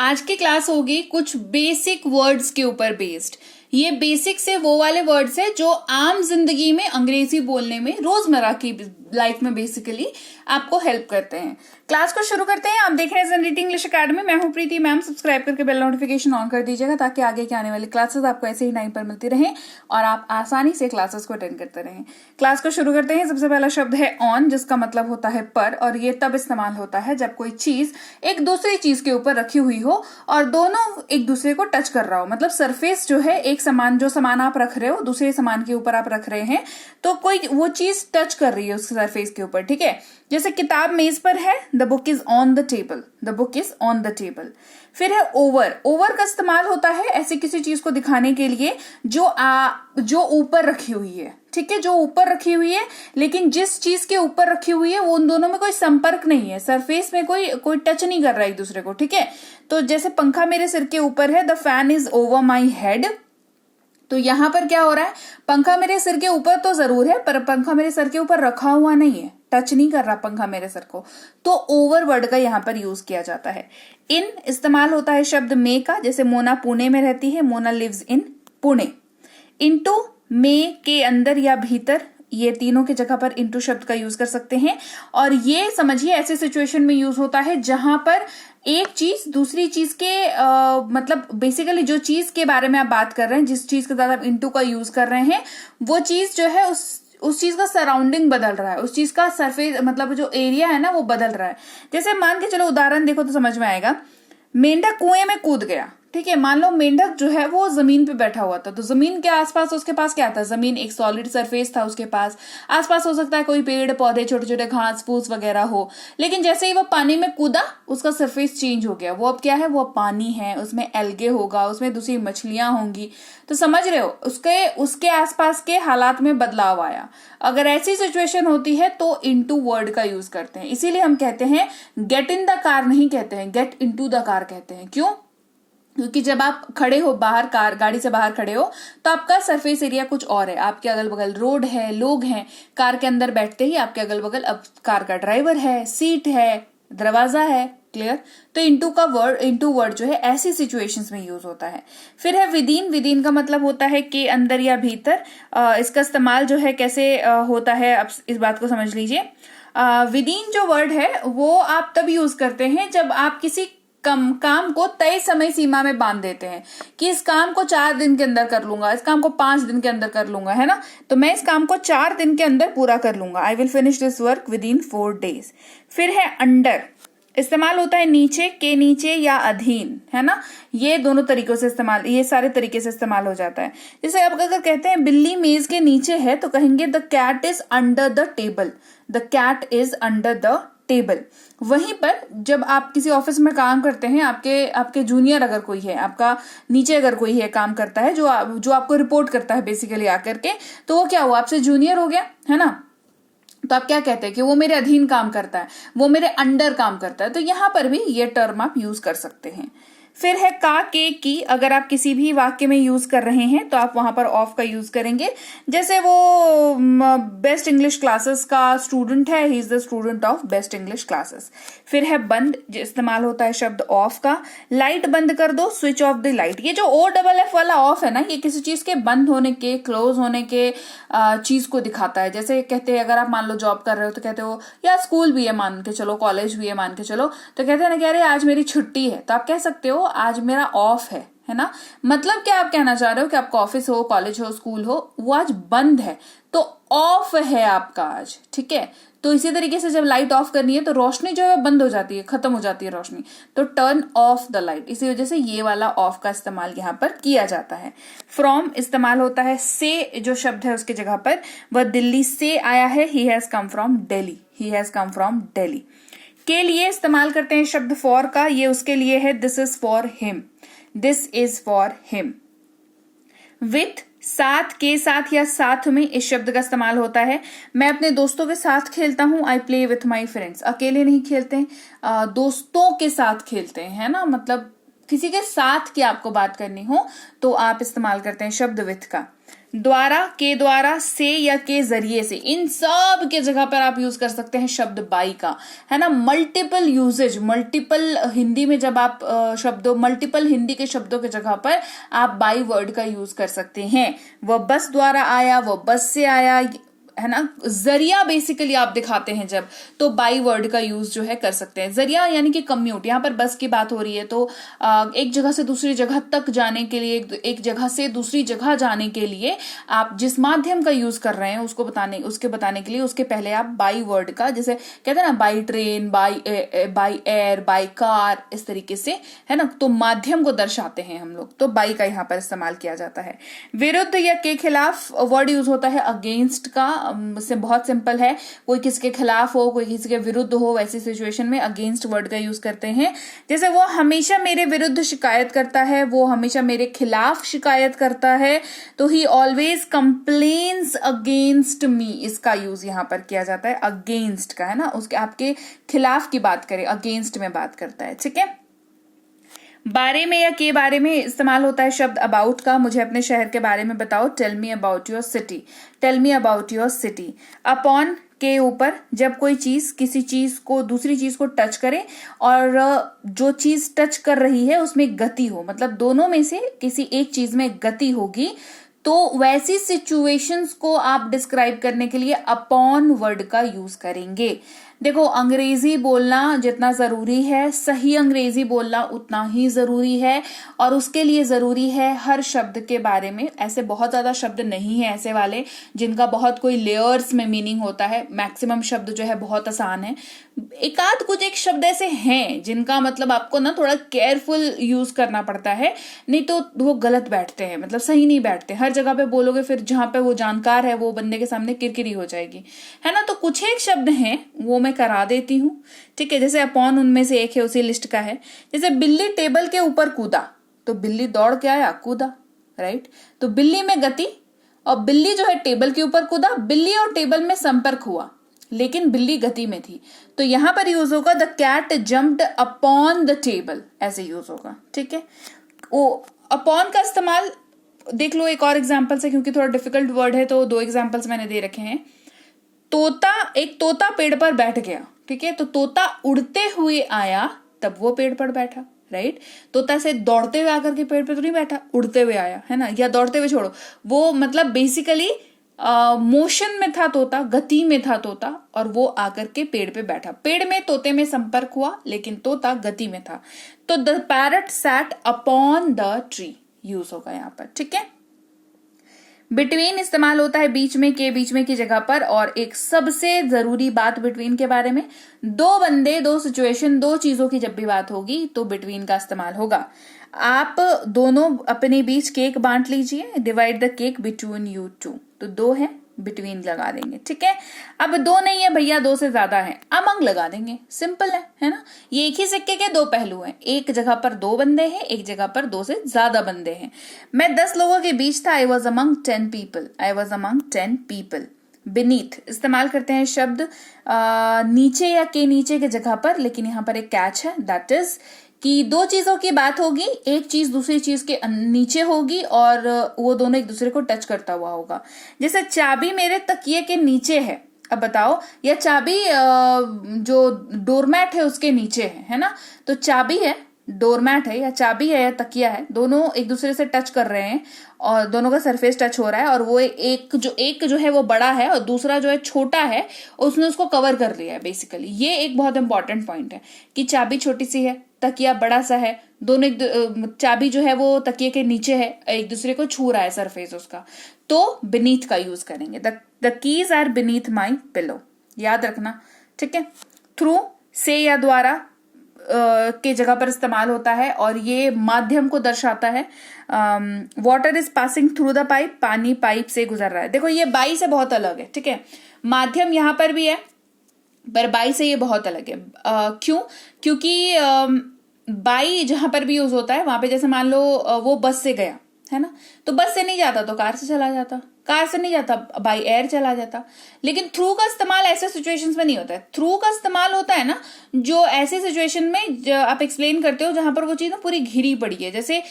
आज की क्लास होगी कुछ बेसिक वर्ड्स के ऊपर बेस्ड। ये बेसिक से वो वाले वर्ड्स है जो आम जिंदगी में अंग्रेजी बोलने में रोजमर्रा की लाइफ में बेसिकली आपको हेल्प करते हैं। क्लास को शुरू करते हैं। आप देख रहे हैं जनरेटिंग इंग्लिश अकेडमी। मैं हूं प्रीति मैम। सब्सक्राइब करके बेल नोटिफिकेशन ऑन कर दीजिएगा ताकि आगे के आने वाली क्लासेस आपको ऐसे ही टाइम पर मिलती रहें और आप आसानी से क्लासेस को अटेंड करते रहें। क्लास को शुरू करते हैं। सबसे पहला शब्द है ऑन, जिसका मतलब होता है पर, और ये तब इस्तेमाल होता है जब कोई चीज एक दूसरी चीज के ऊपर रखी हुई हो और दोनों एक दूसरे को टच कर रहा हो। मतलब सरफेस जो है, एक सामान जो सामान आप रख रहे हो दूसरे सामान के ऊपर आप रख रहे हैं, तो कोई वो चीज टच कर रही है उस सरफेस के ऊपर। ठीक है, जैसे किताब मेज पर है, the book is on the table, the book is on the table. फिर है ओवर। ओवर का इस्तेमाल होता है ऐसी किसी चीज को दिखाने के लिए जो ऊपर रखी हुई है। ठीक है, जो ऊपर रखी हुई है, लेकिन जिस चीज के ऊपर रखी हुई है वो उन दोनों में कोई संपर्क नहीं है, सरफेस में कोई टच नहीं कर रहा है एक दूसरे को। ठीक है, तो जैसे पंखा मेरे सिर के ऊपर है, the fan is over my head. तो यहां पर क्या हो रहा है, पंखा मेरे सिर के ऊपर तो जरूर है पर पंखा मेरे सर के ऊपर रखा हुआ नहीं है, टच नहीं कर रहा पंखा मेरे सर को। तो ओवर वर्ड का यहां पर यूज किया जाता है। इन इस्तेमाल होता है शब्द मे का, जैसे मोना पुणे में रहती है, Mona lives in Pune. Into, में, के अंदर या भीतर, ये तीनों की जगह पर इनटू शब्द का यूज कर सकते हैं। और ये समझिए ऐसे सिचुएशन में यूज होता है जहां पर एक चीज दूसरी चीज के मतलब बेसिकली जो चीज के बारे में आप बात कर रहे हैं, जिस चीज के साथ आप इनटू का यूज कर रहे हैं, वो चीज जो है उस चीज का सराउंडिंग बदल रहा है, उस चीज का सरफेस मतलब जो एरिया है ना वो बदल रहा है। जैसे मान के चलो उदाहरण देखो तो समझ में आएगा। मेंढक कुएं में कूद गया। ठीक है, मान लो मेंढक जो है वो जमीन पे बैठा हुआ था, तो जमीन के आसपास उसके पास क्या था, जमीन एक सॉलिड सरफेस था उसके पास। आसपास हो सकता है कोई पेड़ पौधे छोटे छोटे घास फूस वगैरह हो, लेकिन जैसे ही वो पानी में कूदा उसका सरफेस चेंज हो गया। वो अब क्या है, वो अब पानी है, उसमें एल्गे होगा, उसमें दूसरी मछलियां होंगी। तो समझ रहे हो, उसके आसपास के हालात में बदलाव आया। अगर ऐसी सिचुएशन होती है तो इनटू वर्ड का यूज करते हैं। इसीलिए हम कहते हैं गेट इन द कार नहीं कहते हैं, गेट इनटू द कार कहते हैं। क्यों? क्योंकि जब आप खड़े हो बाहर, गाड़ी से बाहर खड़े हो, तो आपका सरफेस एरिया कुछ और है, आपके अगल बगल रोड है, लोग हैं। कार के अंदर बैठते ही आपके अगल बगल अब कार का ड्राइवर है, सीट है, दरवाजा है। क्लियर? तो इनटू वर्ड जो है ऐसी सिचुएशंस में यूज होता है। फिर है विदिन। विदिन का मतलब होता है के अंदर या भीतर। इसका इस्तेमाल जो है कैसे होता है, अब इस बात को समझ लीजिए। विदिन जो वर्ड है वो आप तब यूज करते हैं जब आप किसी काम को तय समय सीमा में बांध देते हैं कि इस काम को 4 दिन के अंदर कर लूंगा, इस काम को 5 दिन के अंदर कर लूंगा, है ना। तो मैं इस काम को 4 दिन के अंदर पूरा कर लूंगा। I will finish this work with in 4 days। फिर है अंडर। इस्तेमाल होता है नीचे, के नीचे या अधीन, है ना। ये दोनों तरीकों से इस्तेमाल, ये सारे तरीके से इस्तेमाल हो जाता है। जैसे आप अगर कहते हैं बिल्ली मेज के नीचे है तो कहेंगे the cat is under the table, the cat is under the table. वहीं पर जब आप किसी ऑफिस में काम करते हैं, आपके जूनियर अगर कोई है, आपका नीचे अगर कोई है काम करता है, जो आपको रिपोर्ट करता है बेसिकली आकर के, तो वो क्या हुआ, आपसे जूनियर हो गया, है ना। तो आप क्या कहते हैं कि वो मेरे अधीन काम करता है, वो मेरे अंडर काम करता है। तो यहां पर भी ये टर्म आप यूज कर सकते हैं। फिर है का, के, की। अगर आप किसी भी वाक्य में यूज कर रहे हैं तो आप वहां पर ऑफ का यूज करेंगे। जैसे वो बेस्ट इंग्लिश क्लासेस का स्टूडेंट है, he is the student of best English classes. फिर है बंद, इस्तेमाल होता है शब्द ऑफ का। लाइट बंद कर दो, स्विच ऑफ द लाइट। ये जो OFF वाला ऑफ है ना, ये किसी चीज के बंद होने के, क्लोज होने के चीज को दिखाता है। जैसे कहते हैं, अगर आप मान लो जॉब कर रहे हो तो कहते हो, या स्कूल भी है मान के चलो, कॉलेज भी है मान के चलो, तो कहते हैं ना कि अरे आज मेरी छुट्टी है, तो आप कह सकते हो आज मेरा ऑफ है ना। मतलब क्या आप कहना चाह रहे हो कि आपका ऑफिस हो, कॉलेज हो, स्कूल हो, वो आज बंद है, तो ऑफ है आपका आज। ठीक है, तो इसी तरीके से जब लाइट ऑफ करनी है तो रोशनी जो है बंद हो जाती है, खत्म हो जाती है रोशनी, तो टर्न ऑफ द लाइट। इसी वजह से ये वाला ऑफ का इस्तेमाल यहाँ पर किया जाता है। फ्रॉम इस्तेमाल होता है से, जो शब्द है उसकी जगह पर, वह दिल्ली से आया है, he has come from Delhi, he has come from Delhi. के लिए इस्तेमाल करते हैं शब्द फॉर का, ये उसके लिए है, this is for him, this is for him. With, साथ, के साथ या साथ में इस शब्द का इस्तेमाल होता है। मैं अपने दोस्तों के साथ खेलता हूं, I play with my friends. अकेले नहीं खेलते, दोस्तों के साथ खेलते हैं, है ना। मतलब किसी के साथ की आपको बात करनी हो तो आप इस्तेमाल करते हैं शब्द विथ का। द्वारा, के द्वारा, से या के जरिए से, इन सब के जगह पर आप यूज कर सकते हैं शब्द बाई का, है ना। मल्टीपल यूजेज, मल्टीपल हिंदी में जब आप मल्टीपल हिंदी के शब्दों के जगह पर आप बाई वर्ड का यूज कर सकते हैं। वह बस द्वारा आया, वह बस से आया, है ना। जरिया बेसिकली आप दिखाते हैं जब, तो बाई वर्ड का यूज जो है कर सकते हैं। जरिया यानी कि कम्यूट, यहाँ पर बस की बात हो रही है, तो एक जगह से दूसरी जगह तक जाने के लिए, एक जगह से दूसरी जगह जाने के लिए आप जिस माध्यम का यूज कर रहे हैं उसके बताने के लिए उसके पहले आप बाई वर्ड का, जैसे कहते हैं ना by train, by air, by car, इस तरीके से, है ना। तो माध्यम को दर्शाते हैं हम लोग, तो बाई का यहाँ पर इस्तेमाल किया जाता है। विरुद्ध या के खिलाफ वर्ड यूज होता है अगेंस्ट का, से बहुत सिंपल है, कोई किसके खिलाफ हो, कोई किसी के विरुद्ध हो, वैसी सिचुएशन में अगेंस्ट वर्ड का यूज करते हैं। जैसे वो हमेशा मेरे विरुद्ध शिकायत करता है, वो हमेशा मेरे खिलाफ शिकायत करता है, तो he always complains against me, इसका यूज यहां पर किया जाता है अगेंस्ट का, है ना। उसके आपके खिलाफ की बात करें, अगेंस्ट में बात करता है, ठीक है। बारे में या के बारे में इस्तेमाल होता है शब्द अबाउट का, मुझे अपने शहर के बारे में बताओ, tell me about your city, tell me about your city. Upon के ऊपर, जब कोई चीज किसी चीज को, दूसरी चीज को टच करे और जो चीज टच कर रही है उसमें गति हो, मतलब दोनों में से किसी एक चीज में गति होगी, तो वैसी सिचुएशंस को आप डिस्क्राइब करने के लिए अपॉन वर्ड का यूज करेंगे। देखो, अंग्रेजी बोलना जितना जरूरी है, सही अंग्रेजी बोलना उतना ही जरूरी है, और उसके लिए जरूरी है हर शब्द के बारे में, ऐसे बहुत ज्यादा शब्द नहीं है ऐसे वाले जिनका बहुत कोई लेयर्स में मीनिंग होता है। मैक्सिमम शब्द जो है बहुत आसान है, एकाध कुछ एक शब्द ऐसे हैं जिनका मतलब आपको ना थोड़ा केयरफुल यूज करना पड़ता है, नहीं तो वो गलत बैठते हैं, मतलब सही नहीं बैठते। हर जगह पे बोलोगे फिर जहां पे वो जानकार है वो बंदे के सामने किरकिरी हो जाएगी, है ना। तो कुछ एक शब्द हैं वो मैं करा देती हूँ, ठीक है। जैसे अपॉन उनमें से एक है, उसी लिस्ट का है। जैसे बिल्ली टेबल के ऊपर कूदा, तो बिल्ली दौड़ के आया, कूदा, राइट। तो बिल्ली में गति, और बिल्ली जो है टेबल के ऊपर कूदा, बिल्ली और टेबल में संपर्क हुआ, लेकिन बिल्ली गति में थी, तो यहां पर यूज होगा the cat jumped upon the table, ऐसे यूज होगा, ठीक है। वो अपॉन का इस्तेमाल देख लो एक और एग्जांपल से, क्योंकि थोड़ा डिफिकल्ट वर्ड है तो 2 एग्जांपल्स मैंने दे रखे हैं। एक तोता पेड़ पर बैठ गया, ठीक है। तो तोता उड़ते हुए आया, तब वो पेड़ पर बैठा, राइट। तोता से दौड़ते हुए आकर के पेड़ पे तो नहीं बैठा, उड़ते हुए आया, है ना। या दौड़ते हुए छोड़ो, वो मतलब बेसिकली मोशन में था तोता, गति में था तोता, और वो आकर के पेड़ पे बैठा। पेड़ में तोते में संपर्क हुआ, लेकिन तोता गति में था, तो the parrot sat upon the tree use होगा यहाँ पर, ठीक है। बिटवीन इस्तेमाल होता है बीच में, के बीच में की जगह पर। और एक सबसे जरूरी बात बिटवीन के बारे में, 2 बंदे, 2 सिचुएशन, 2 चीजों की जब भी बात होगी तो बिटवीन का इस्तेमाल होगा। आप दोनों अपने बीच केक बांट लीजिए, divide the cake between you two, तो 2 है, बिटवीन लगा देंगे, ठीक है। अब 2 नहीं है भैया, 2 से ज्यादा है, अमंग लगा देंगे, सिंपल है ना। ये एक ही सिक्के के 2 पहलू हैं, एक जगह पर 2 बंदे हैं, एक जगह पर 2 से ज्यादा बंदे हैं। मैं 10 लोगों के बीच था, I was among 10 people, I was among 10 people. Beneath इस्तेमाल करते हैं शब्द नीचे या के नीचे के जगह पर, लेकिन यहाँ पर एक कैच है, दैट इज कि 2 चीजों की बात होगी, एक चीज दूसरी चीज के नीचे होगी और वो दोनों एक दूसरे को टच करता हुआ होगा। जैसे चाबी मेरे तकिए के नीचे है, अब बताओ, या चाबी जो डोरमैट है उसके नीचे है ना। तो चाबी है, डोरमैट है, या चाबी है या तकिया है, दोनों एक दूसरे से टच कर रहे हैं और दोनों का सरफेस टच हो रहा है, और वो एक जो है वो बड़ा है और दूसरा जो है छोटा है, उसने उसको कवर कर लिया है बेसिकली। ये एक बहुत इंपॉर्टेंट पॉइंट है कि चाबी छोटी सी है, तकिया बड़ा सा है, दोनों चाबी जो है वो तकिए के नीचे है, एक दूसरे को छू रहा है सरफेस उसका, तो बीनीथ का यूज करेंगे। The keys are beneath my pillow, याद रखना, ठीक है। थ्रू, से या द्वारा के जगह पर इस्तेमाल होता है, और ये माध्यम को दर्शाता है। Water is passing through the pipe, पानी पाइप से गुजर रहा है। देखो ये बाई से बहुत अलग है, ठीक है। माध्यम यहां पर भी है, पर बाई से ये बहुत अलग है। क्यों? क्योंकि बाई जहां पर भी यूज होता है वहां पे, जैसे मान लो वो बस से गया, है ना, तो बस से नहीं जाता तो कार से चला जाता, कार से नहीं जाता बाई एयर चला जाता। लेकिन थ्रू का इस्तेमाल ऐसे सिचुएशंस में नहीं होता है। थ्रू का इस्तेमाल होता है ना जो ऐसे सिचुएशन में आप एक्सप्लेन करते हो जहां पर वो चीज ना पूरी घिरी पड़ी है, जैसे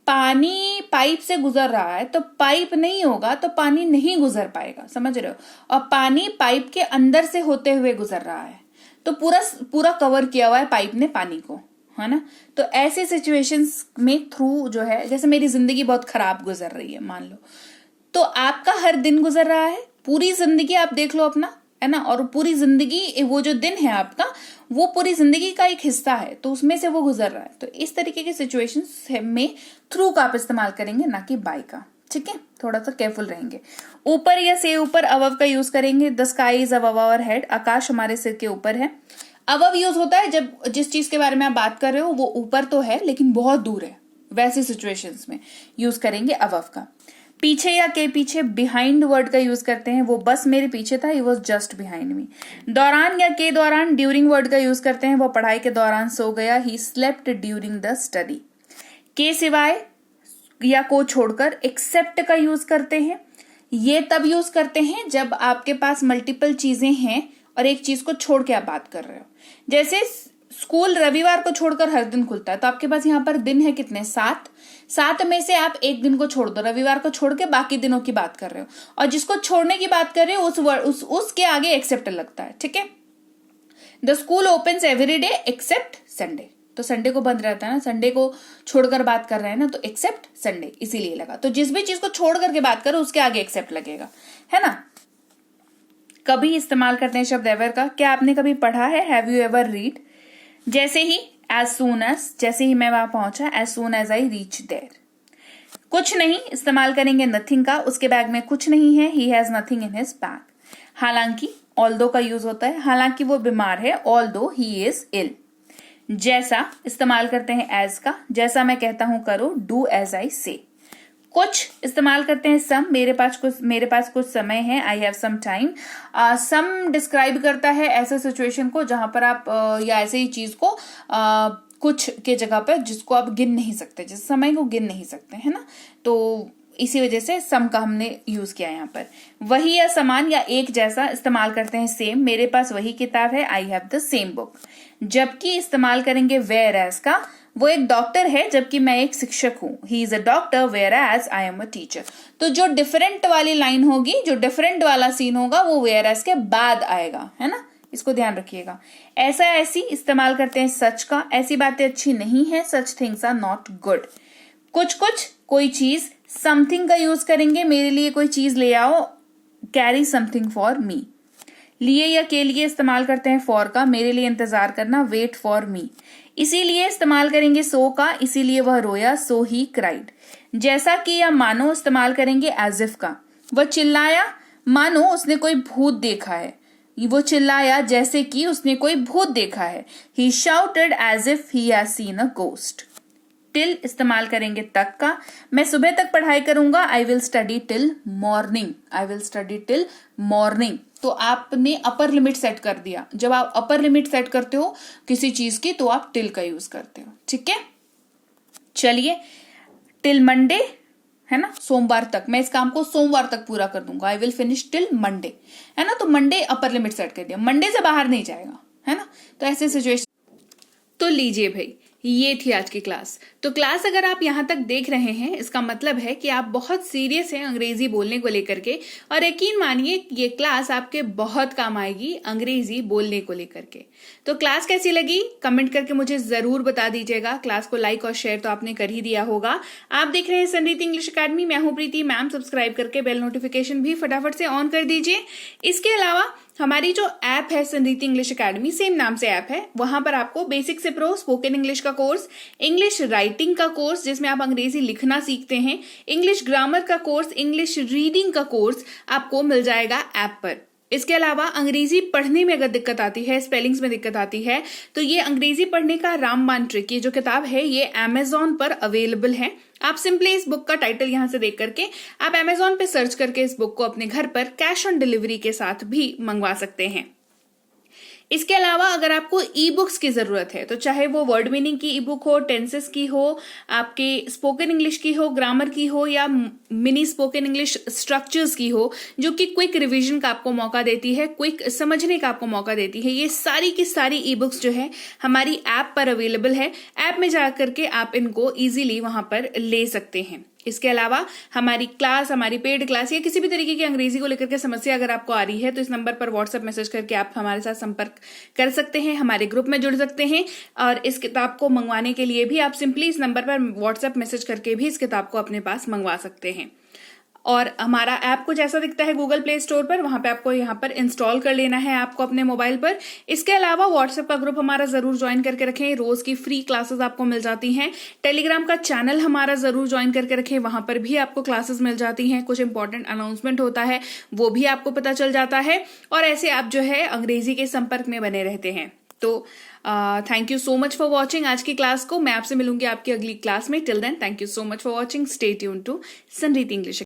पानी पाइप से गुजर रहा है तो पाइप नहीं होगा तो पानी नहीं गुजर पाएगा, समझ रहे हो। और पानी पाइप के अंदर से होते हुए गुजर रहा है तो पूरा पूरा कवर किया हुआ है पाइप ने पानी को, है ना। तो ऐसे सिचुएशंस में थ्रू जो है, जैसे मेरी जिंदगी बहुत खराब गुजर रही है मान लो, तो आपका हर दिन गुजर रहा है, पूरी जिंदगी आप देख लो अपना, है ना। और पूरी जिंदगी, वो जो दिन है आपका वो पूरी जिंदगी का एक हिस्सा है, तो उसमें से वो गुजर रहा है। तो इस तरीके के सिचुएशंस में थ्रू का आप इस्तेमाल करेंगे, ना कि बाय का, ठीक है। थोड़ा सा केयरफुल रहेंगे। ऊपर या से ऊपर अबव का यूज करेंगे। The sky is above our head, आकाश हमारे सिर के ऊपर है। अबव यूज होता है जब जिस चीज के बारे में आप बात कर रहे हो वो ऊपर तो है लेकिन बहुत दूर है, वैसी सिचुएशंस में यूज करेंगे अबव का। पीछे या के पीछे बिहाइंड वर्ड का यूज करते हैं। वो बस मेरे पीछे था, he was just behind me. दौरान या के दौरान ड्यूरिंग वर्ड का यूज करते हैं। वो पढ़ाई के दौरान सो गया, he slept during the study. के सिवाय या को छोड़कर एक्सेप्ट का यूज करते हैं। ये तब यूज करते हैं जब आपके पास मल्टीपल चीजें हैं और एक चीज को छोड़ के आप बात कर रहे हो। जैसे स्कूल रविवार को छोड़कर हर दिन खुलता है, तो आपके पास यहाँ पर दिन है कितने, 7 में से आप एक दिन को छोड़ दो, रविवार को छोड़ के बाकी दिनों की बात कर रहे हो। और जिसको छोड़ने की बात कर रहे हो उसके आगे एक्सेप्ट लगता है, ठीक है। The school opens every day except Sunday, तो संडे को बंद रहता है ना, संडे को छोड़कर बात कर रहे हैं ना, तो एक्सेप्ट संडे इसीलिए लगा। तो जिस भी चीज को छोड़ करके बात करो उसके आगे एक्सेप्ट लगेगा, है ना। कभी इस्तेमाल करते हैं शब्द एवर का। क्या आपने कभी पढ़ा है, हैव यू एवर रीड। जैसे ही एज सून एज, जैसे ही मैं वहां पहुंचा, as soon as I reach there. कुछ नहीं इस्तेमाल करेंगे नथिंग का, उसके बैग में कुछ नहीं है, he has nothing in his bag. हालांकि ऑल्दो का यूज होता है, हालांकि वो बीमार है, ऑल्दो ही इज इल। जैसा इस्तेमाल करते हैं एज का, जैसा मैं कहता हूं करो, डू एज आई से। कुछ इस्तेमाल करते हैं सम, मेरे पास कुछ समय है, I have some time. Some describe करता है ऐसे सिचुएशन को जहां पर आप या ऐसे ही चीज को कुछ के जगह पर जिसको आप गिन नहीं सकते, जिस समय को गिन नहीं सकते, है ना। तो इसी वजह से सम का हमने यूज किया यहाँ पर। वही या समान या एक जैसा इस्तेमाल करते हैं सेम, मेरे पास वही किताब है, I have the same book. जबकि इस्तेमाल करेंगे वेयर एज का, वो एक डॉक्टर है जबकि मैं एक शिक्षक हूं, he is a doctor whereas I am a teacher. तो जो डिफरेंट वाली लाइन होगी, जो डिफरेंट वाला सीन होगा वो वेयर एज के बाद आएगा, है ना, इसको ध्यान रखिएगा। ऐसा ऐसी इस्तेमाल करते हैं सच का, ऐसी बातें अच्छी नहीं है, such things are not good. कुछ कोई चीज, समथिंग का यूज करेंगे, मेरे लिए कोई चीज ले आओ, कैरी समथिंग फॉर मी। लिए या के लिए इस्तेमाल करते हैं फॉर का, मेरे लिए इंतजार करना, वेट फॉर मी। इसीलिए इस्तेमाल करेंगे सो का, इसीलिए वह रोया, सो ही क्राइड। जैसा कि या मानो इस्तेमाल करेंगे एज इफ का, वह चिल्लाया मानो उसने कोई भूत देखा है, वो चिल्लाया जैसे कि उसने कोई भूत देखा है, he shouted as if he has seen a ghost. Till इस्तेमाल करेंगे तक का, मैं सुबह तक पढ़ाई करूंगा, I will study till morning, I will study till morning. तो आपने अपर लिमिट सेट कर दिया, जब आप अपर लिमिट सेट करते हो किसी चीज की तो आप टिल का यूज करते हो, ठीक है। चलिए, टिल मंडे, है ना, सोमवार तक, मैं इस काम को सोमवार तक पूरा कर दूंगा, I will finish till Monday, है ना। तो मंडे अपर लिमिट सेट कर दिया, मंडे से बाहर नहीं जाएगा, है ना। तो ऐसे सिचुएशन। तो लीजिए भाई, ये थी आज की क्लास। तो क्लास अगर आप यहाँ तक देख रहे हैं, इसका मतलब है कि आप बहुत सीरियस हैं अंग्रेजी बोलने को लेकर के, और यकीन मानिए ये क्लास आपके बहुत काम आएगी अंग्रेजी बोलने को लेकर के। तो क्लास कैसी लगी कमेंट करके मुझे जरूर बता दीजिएगा। क्लास को लाइक और शेयर तो आपने कर ही दिया होगा। आप देख रहे हैं संरीति इंग्लिश अकेडमी, मैं हूं प्रीति मैम। सब्सक्राइब करके बेल नोटिफिकेशन भी फटाफट से ऑन कर दीजिए। इसके अलावा हमारी जो ऐप है संरीति इंग्लिश अकेडमी, सेम नाम से ऐप है, वहां पर आपको बेसिक से प्रो स्पोकन इंग्लिश का कोर्स, इंग्लिश राइटिंग का कोर्स जिसमें आप अंग्रेजी लिखना सीखते हैं, इंग्लिश ग्रामर का कोर्स, इंग्लिश रीडिंग का कोर्स आपको मिल जाएगा ऐप पर। इसके अलावा अंग्रेजी पढ़ने में अगर दिक्कत आती है, स्पेलिंग्स में दिक्कत आती है, तो ये अंग्रेजी पढ़ने का रामबाण ट्रिक, ये जो किताब है ये अमेजॉन पर अवेलेबल है। आप सिंपली इस बुक का टाइटल यहां से देख करके आप अमेजॉन पे सर्च करके इस बुक को अपने घर पर कैश ऑन डिलीवरी के साथ भी मंगवा सकते हैं। इसके अलावा अगर आपको ई बुक्स की जरूरत है, तो चाहे वो वर्ड मीनिंग की ई बुक हो, टेंसेस की हो, आपके स्पोकन इंग्लिश की हो, ग्रामर की हो, या मिनी स्पोकन इंग्लिश स्ट्रक्चर्स की हो, जो कि क्विक रिवीजन का आपको मौका देती है, क्विक समझने का आपको मौका देती है, ये सारी की सारी ई बुक्स जो है हमारी ऐप पर अवेलेबल है। ऐप में जाकर के आप इनको इजीली वहां पर ले सकते हैं। इसके अलावा हमारी क्लास, हमारी पेड क्लास या किसी भी तरीके की अंग्रेजी को लेकर के समस्या अगर आपको आ रही है, तो इस नंबर पर व्हाट्सएप मैसेज करके आप हमारे साथ संपर्क कर सकते हैं, हमारे ग्रुप में जुड़ सकते हैं। और इस किताब को मंगवाने के लिए भी आप सिंपली इस नंबर पर व्हाट्सएप मैसेज करके भी इस किताब को अपने पास मंगवा सकते हैं। और हमारा ऐप कुछ ऐसा दिखता है गूगल प्ले स्टोर पर, वहां पे आपको यहाँ पर इंस्टॉल कर लेना है ऐप को अपने मोबाइल पर। इसके अलावा व्हाट्सएप का ग्रुप हमारा जरूर ज्वाइन करके रखें, रोज की फ्री क्लासेस आपको मिल जाती हैं। टेलीग्राम का चैनल हमारा जरूर ज्वाइन करके रखें, वहां पर भी आपको क्लासेस मिल जाती हैं, कुछ इंपॉर्टेंट अनाउंसमेंट होता है वो भी आपको पता चल जाता है, और ऐसे आप जो है अंग्रेजी के संपर्क में बने रहते हैं। तो thank you so much for watching आज की क्लास को। मैं आपसे मिलूंगी आपकी अगली क्लास में। Till then, thank you so much for watching. Stay tune to संरीत इंग्लिश।